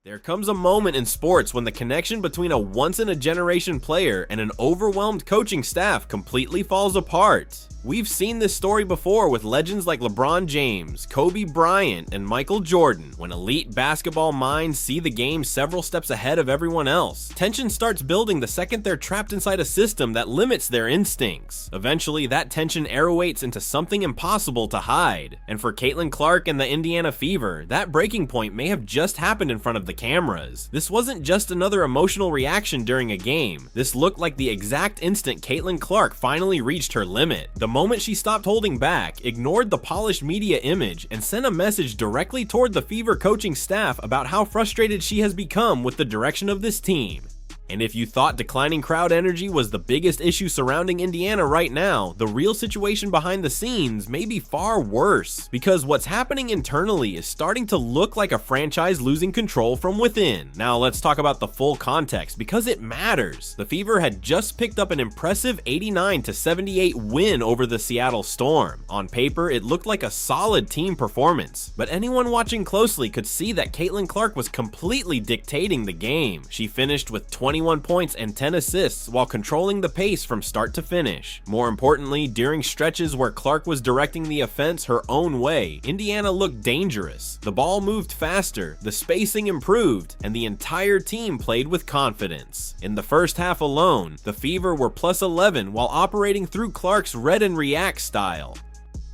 There comes a moment in sports when the connection between a once-in-a-generation player and an overwhelmed coaching staff completely falls apart. We've seen this story before with legends like LeBron James, Kobe Bryant, and Michael Jordan. When elite basketball minds see the game several steps ahead of everyone else, tension starts building the second they're trapped inside a system that limits their instincts. Eventually, that tension aeroates into something impossible to hide. And for Caitlin Clark and the Indiana Fever, that breaking point may have just happened in front of the cameras. This wasn't just another emotional reaction during a game. This looked like the exact instant Caitlin Clark finally reached her limit. The moment she stopped holding back, ignored the polished media image, and sent a message directly toward the Fever coaching staff about how frustrated she has become with the direction of this team. And if you thought declining crowd energy was the biggest issue surrounding Indiana right now, the real situation behind the scenes may be far worse, because what's happening internally is starting to look like a franchise losing control from within. Now let's talk about the full context, because it matters. The Fever had just picked up an impressive 89-78 win over the Seattle Storm. On paper, it looked like a solid team performance, but anyone watching closely could see that Caitlin Clark was completely dictating the game. She finished with 21 points and 10 assists while controlling the pace from start to finish. More importantly, during stretches where Clark was directing the offense her own way, Indiana looked dangerous. The ball moved faster, the spacing improved, and the entire team played with confidence. In the first half alone, the Fever were plus 11 while operating through Clark's read and react style.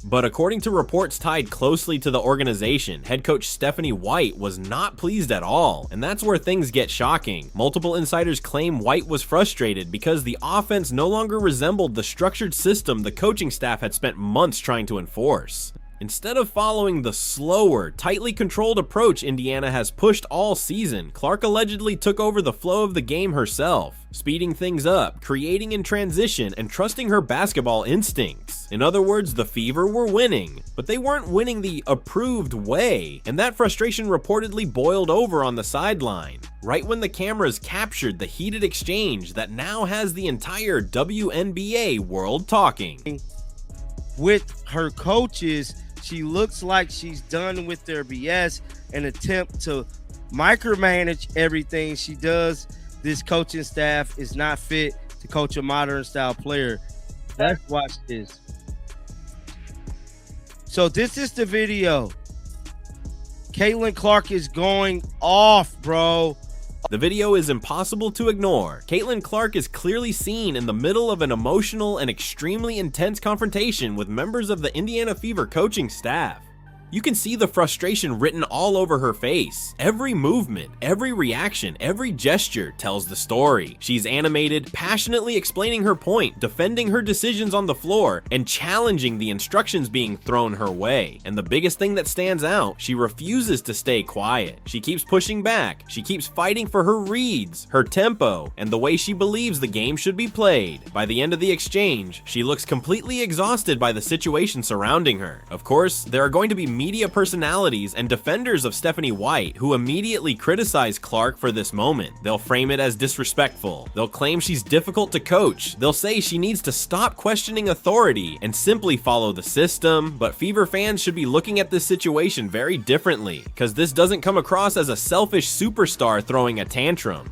But according to reports tied closely to the organization, head coach Stephanie White was not pleased at all, and that's where things get shocking. Multiple insiders claim White was frustrated because the offense no longer resembled the structured system the coaching staff had spent months trying to enforce. Instead of following the slower, tightly controlled approach Indiana has pushed all season, Clark allegedly took over the flow of the game herself, speeding things up, creating in transition, and trusting her basketball instincts. In other words, the Fever were winning, but they weren't winning the approved way, and that frustration reportedly boiled over on the sideline, right when the cameras captured the heated exchange that now has the entire WNBA world talking. With her coaches, she looks like she's done with their BS and attempt to micromanage everything she does. This coaching staff is not fit to coach a modern style player. Let's watch this. So this is the video. Caitlin Clark is going off, bro. The video is impossible to ignore. Caitlin Clark is clearly seen in the middle of an emotional and extremely intense confrontation with members of the Indiana Fever coaching staff. You can see the frustration written all over her face. Every movement, every reaction, every gesture tells the story. She's animated, passionately explaining her point, defending her decisions on the floor, and challenging the instructions being thrown her way. And the biggest thing that stands out, she refuses to stay quiet. She keeps pushing back. She keeps fighting for her reads, her tempo, and the way she believes the game should be played. By the end of the exchange, she looks completely exhausted by the situation surrounding her. Of course, there are going to be media personalities and defenders of Stephanie White who immediately criticize Clark for this moment. They'll frame it as disrespectful. They'll claim she's difficult to coach. They'll say she needs to stop questioning authority and simply follow the system. But Fever fans should be looking at this situation very differently, because this doesn't come across as a selfish superstar throwing a tantrum.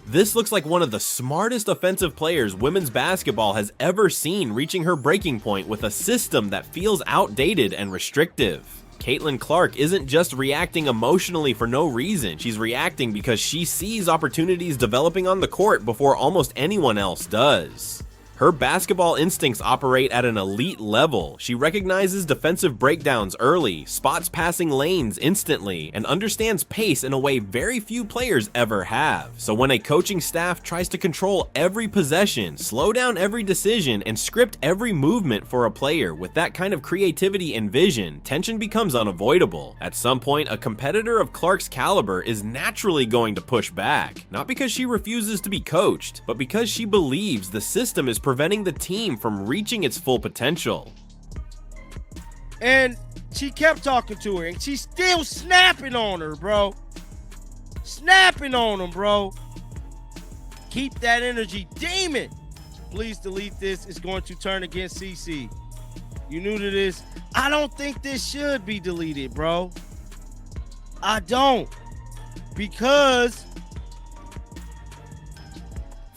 This looks like one of the smartest offensive players women's basketball has ever seen reaching her breaking point with a system that feels outdated and restrictive. Caitlin Clark isn't just reacting emotionally for no reason. She's reacting because she sees opportunities developing on the court before almost anyone else does. Her basketball instincts operate at an elite level. She recognizes defensive breakdowns early, spots passing lanes instantly, and understands pace in a way very few players ever have. So when a coaching staff tries to control every possession, slow down every decision, and script every movement for a player with that kind of creativity and vision, tension becomes unavoidable. At some point, a competitor of Clark's caliber is naturally going to push back, not because she refuses to be coached, but because she believes the system is preventing the team from reaching its full potential. And she kept talking to her, and she's still snapping on her, bro. Snapping on him, bro. Keep that energy, demon. Please delete this. It's going to turn against CC. You new to this? I don't think this should be deleted, bro. I don't. because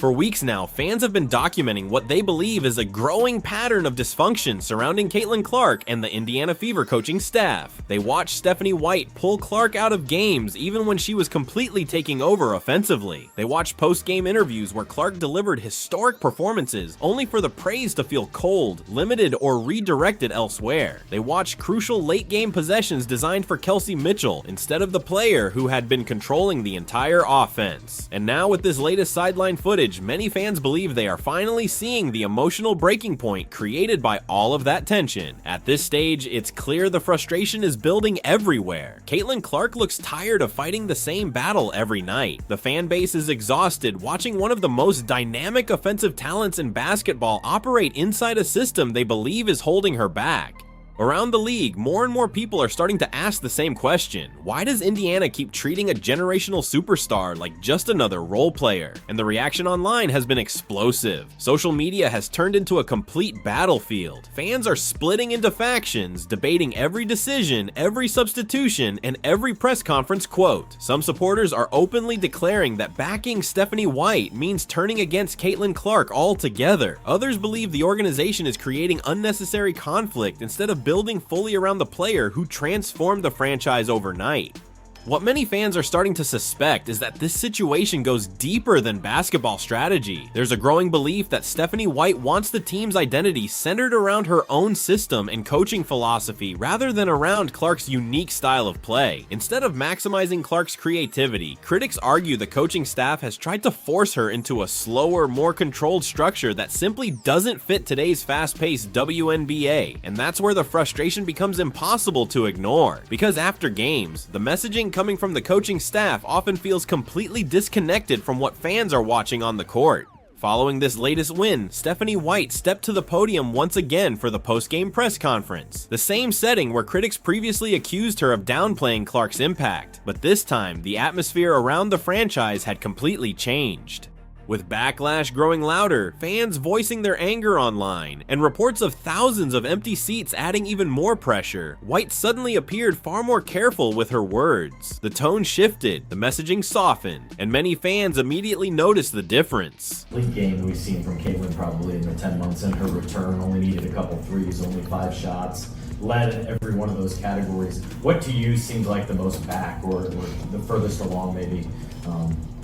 For weeks now, fans have been documenting what they believe is a growing pattern of dysfunction surrounding Caitlin Clark and the Indiana Fever coaching staff. They watched Stephanie White pull Clark out of games even when she was completely taking over offensively. They watched post-game interviews where Clark delivered historic performances only for the praise to feel cold, limited, or redirected elsewhere. They watched crucial late-game possessions designed for Kelsey Mitchell instead of the player who had been controlling the entire offense. And now with this latest sideline footage, many fans believe they are finally seeing the emotional breaking point created by all of that tension. At this stage, it's clear the frustration is building everywhere. Caitlin Clark looks tired of fighting the same battle every night. The fan base is exhausted watching one of the most dynamic offensive talents in basketball operate inside a system they believe is holding her back. Around the league, more and more people are starting to ask the same question. Why does Indiana keep treating a generational superstar like just another role player? And the reaction online has been explosive. Social media has turned into a complete battlefield. Fans are splitting into factions, debating every decision, every substitution, and every press conference quote. Some supporters are openly declaring that backing Stephanie White means turning against Caitlin Clark altogether. Others believe the organization is creating unnecessary conflict instead of building fully around the player who transformed the franchise overnight. What many fans are starting to suspect is that this situation goes deeper than basketball strategy. There's a growing belief that Stephanie White wants the team's identity centered around her own system and coaching philosophy rather than around Clark's unique style of play. Instead of maximizing Clark's creativity, critics argue the coaching staff has tried to force her into a slower, more controlled structure that simply doesn't fit today's fast-paced WNBA, and that's where the frustration becomes impossible to ignore. Because after games, the messaging coming from the coaching staff often feels completely disconnected from what fans are watching on the court. Following this latest win, Stephanie White stepped to the podium once again for the post-game press conference, the same setting where critics previously accused her of downplaying Clark's impact, but this time the atmosphere around the franchise had completely changed. With backlash growing louder, fans voicing their anger online, and reports of thousands of empty seats adding even more pressure, White suddenly appeared far more careful with her words. The tone shifted, the messaging softened, and many fans immediately noticed the difference. League game we've seen from Caitlin probably in the 10 months in her return, only needed a couple threes, only 5 shots, led in every one of those categories. What to you seems like the most back or the furthest along maybe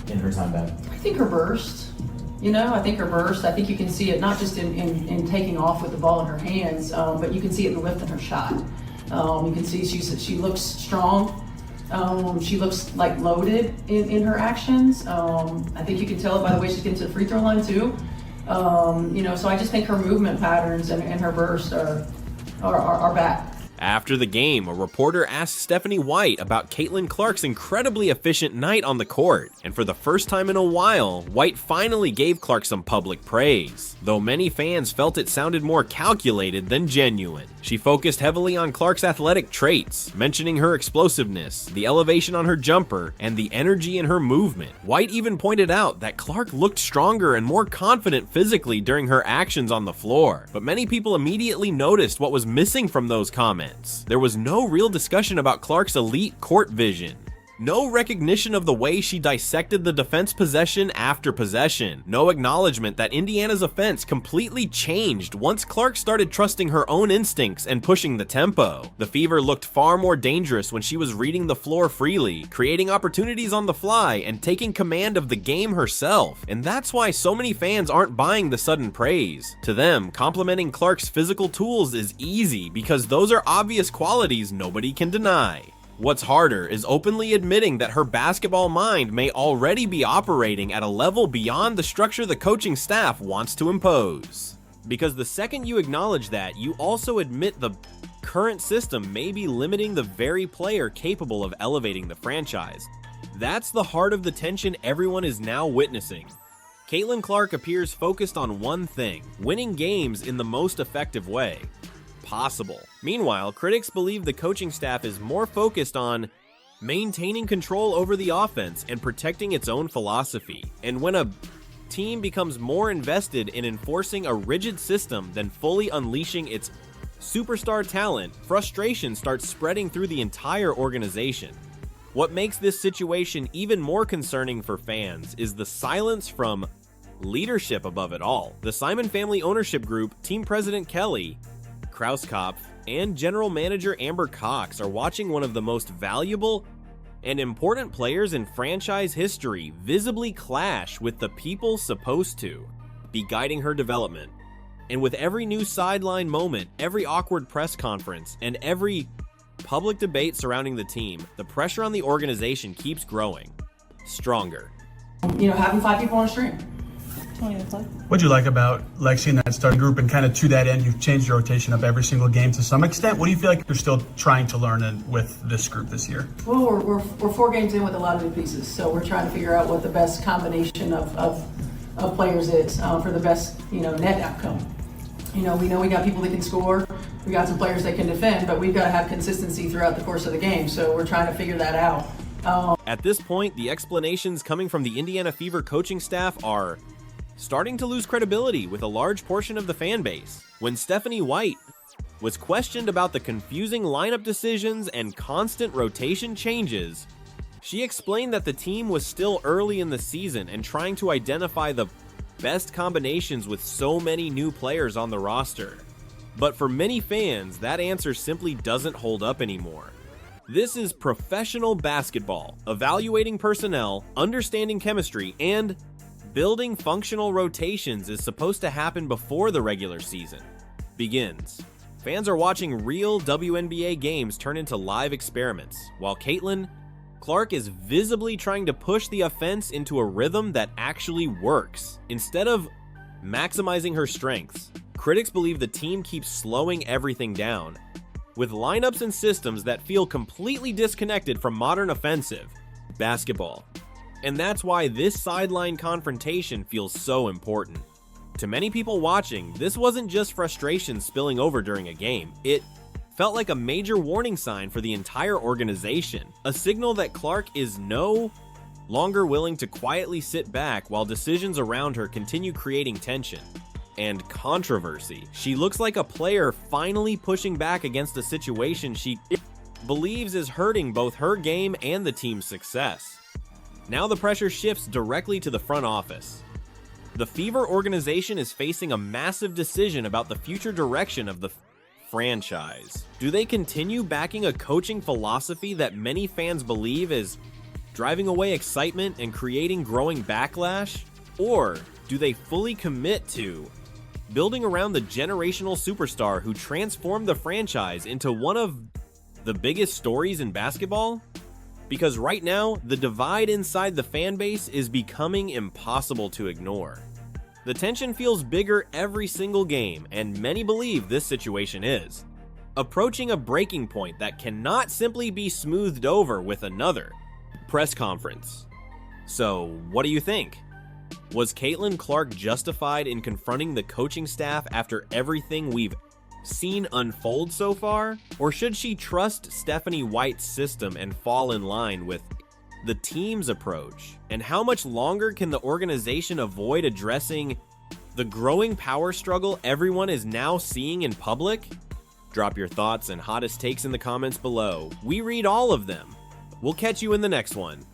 in her time back? I think her burst. I think her burst. I think you can see it not just in taking off with the ball in her hands, but you can see it in the lift in her shot. You can see she looks strong. She looks like loaded in her actions. I think you can tell it by the way she's getting to the free throw line too. So I just think her movement patterns and her burst are back. After the game, a reporter asked Stephanie White about Caitlin Clark's incredibly efficient night on the court, and for the first time in a while, White finally gave Clark some public praise, though many fans felt it sounded more calculated than genuine. She focused heavily on Clark's athletic traits, mentioning her explosiveness, the elevation on her jumper, and the energy in her movement. White even pointed out that Clark looked stronger and more confident physically during her actions on the floor, but many people immediately noticed what was missing from those comments. There was no real discussion about Clark's elite court vision. No recognition of the way she dissected the defense possession after possession. No acknowledgement that Indiana's offense completely changed once Clark started trusting her own instincts and pushing the tempo. The Fever looked far more dangerous when she was reading the floor freely, creating opportunities on the fly, and taking command of the game herself. And that's why so many fans aren't buying the sudden praise. To them, complimenting Clark's physical tools is easy because those are obvious qualities nobody can deny. What's harder is openly admitting that her basketball mind may already be operating at a level beyond the structure the coaching staff wants to impose. Because the second you acknowledge that, you also admit the current system may be limiting the very player capable of elevating the franchise. That's the heart of the tension everyone is now witnessing. Caitlin Clark appears focused on one thing: winning games in the most effective way possible. Meanwhile, critics believe the coaching staff is more focused on maintaining control over the offense and protecting its own philosophy. And when a team becomes more invested in enforcing a rigid system than fully unleashing its superstar talent, frustration starts spreading through the entire organization. What makes this situation even more concerning for fans is the silence from leadership above it all. The Simon family ownership group, team president Kelly Krauskopf, and general manager Amber Cox are watching one of the most valuable and important players in franchise history visibly clash with the people supposed to be guiding her development. And with every new sideline moment, every awkward press conference, and every public debate surrounding the team, the pressure on the organization keeps growing stronger. Having 5 people on a stream. 20 to play. What'd you like about Lexi and that starting group? And kind of to that end, you've changed your rotation up every single game to some extent. What do you feel like you're still trying to learn with this group this year? Well, we're 4 games in with a lot of new pieces, so we're trying to figure out what the best combination of players is for the best net outcome. We know we got people that can score, we got some players that can defend, but we've got to have consistency throughout the course of the game, so we're trying to figure that out. At this point, the explanations coming from the Indiana Fever coaching staff are starting to lose credibility with a large portion of the fan base. When Stephanie White was questioned about the confusing lineup decisions and constant rotation changes, she explained that the team was still early in the season and trying to identify the best combinations with so many new players on the roster. But for many fans, that answer simply doesn't hold up anymore. This is professional basketball, evaluating personnel, understanding chemistry, and building functional rotations is supposed to happen before the regular season begins. Fans are watching real WNBA games turn into live experiments, while Caitlin Clark is visibly trying to push the offense into a rhythm that actually works. Instead of maximizing her strengths, critics believe the team keeps slowing everything down, with lineups and systems that feel completely disconnected from modern offensive basketball. And that's why this sideline confrontation feels so important. To many people watching, this wasn't just frustration spilling over during a game. It felt like a major warning sign for the entire organization, a signal that Clark is no longer willing to quietly sit back while decisions around her continue creating tension and controversy. She looks like a player finally pushing back against a situation she believes is hurting both her game and the team's success. Now the pressure shifts directly to the front office. The Fever organization is facing a massive decision about the future direction of the franchise. Do they continue backing a coaching philosophy that many fans believe is driving away excitement and creating growing backlash? Or do they fully commit to building around the generational superstar who transformed the franchise into one of the biggest stories in basketball? Because right now, the divide inside the fan base is becoming impossible to ignore. The tension feels bigger every single game, and many believe this situation is approaching a breaking point that cannot simply be smoothed over with another press conference. So, what do you think? Was Caitlin Clark justified in confronting the coaching staff after everything we've seen unfold so far? Or should she trust Stephanie White's system and fall in line with the team's approach? And how much longer can the organization avoid addressing the growing power struggle everyone is now seeing in public? Drop your thoughts and hottest takes in the comments below. We read all of them. We'll catch you in the next one.